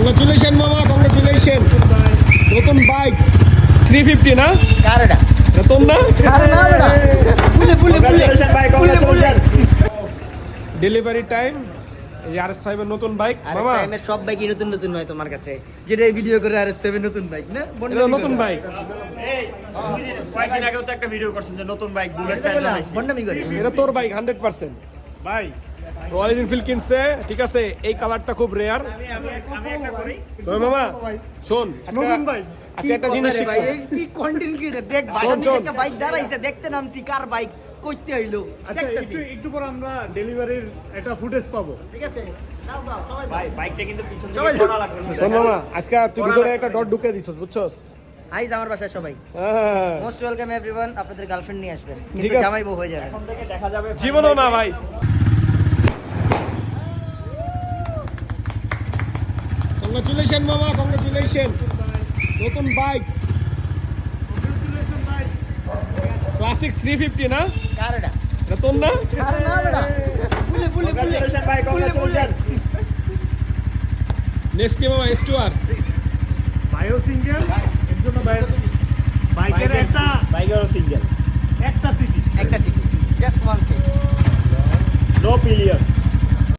Congratulation মামা, congratulation. নতুন bike 350 না? কার এটা? নতুন না? আরে না বেটা, বুলে বুলে বুলে বুলে বুলে। ডেলিভারি টাইম এই RS5 এর নতুন বাইক মামা। RS5 এর সব বাইকই নতুন নতুন হয় তোমার কাছে, যেটা ভিডিও করে RS5 এর নতুন বাইক না? এটা নতুন বাইক। এই কয়েকদিন আগেও তো একটা ভিডিও করছেন যে নতুন বাইক বুলেট প্যান্ট বন্ডামি করে। এটা তোর বাইক 100%। ভাই রয়্যাল এনফিল্ড কিনছে, ঠিক আছে। এই কালারটা খুব রেয়ার। আমি একটা করি তবে মামা শোন, নতুন বাইক আচ্ছা একটা জিনিস ভাই, শিখছো। এই কি কন্টেন্ট ক্রিয়েটর দেখ, শোন, বাগানে শোন। একটা বাইক দাঁড়াইছে, দেখতে নামছি কার বাইক কইতে হইলো, আচ্ছা দেখতেছি। একটু পর আমরা ডেলিভারির একটা ফুটেজ পাবো। ঠিক আছে, দাও দাও সবাই দাও। ভাই বাইকটা কিন্তু পিছন সবাই থেকে করা লাগবে শোন মামা, আজকে তুই ভিতরে একটা ডট ঢুকে দিছস, বুঝছস? আইজ আমার বাসায় সবাই হ্যাঁ। Most welcome everyone. আপনাদের গার্লফ্রেন্ড নিয়ে আসবেন, ঠিক কিন্তু আছে। জামাই বউ হয়ে যাবে। এখন থেকে দেখা যাবে জীবনও না ভাই। কংগ্রাচুলেশন মামা, কংগ্রাচুলেশন। নতুন বাইক ক্লাসিক 350 না? কার এটা? নতুন না? আরে না বেটা, বুলে বুলে বুলে কংগ্রাচুলেশন ভাই, কংগ্রাচুলেশন। নেক্সট কি মামা? S2R বায়ো সিঙ্গেল এর জন্য বাইকের বাইকেরও সিঙ্গেল একটা সিটি একটা সিটি, just one seat. No pillion.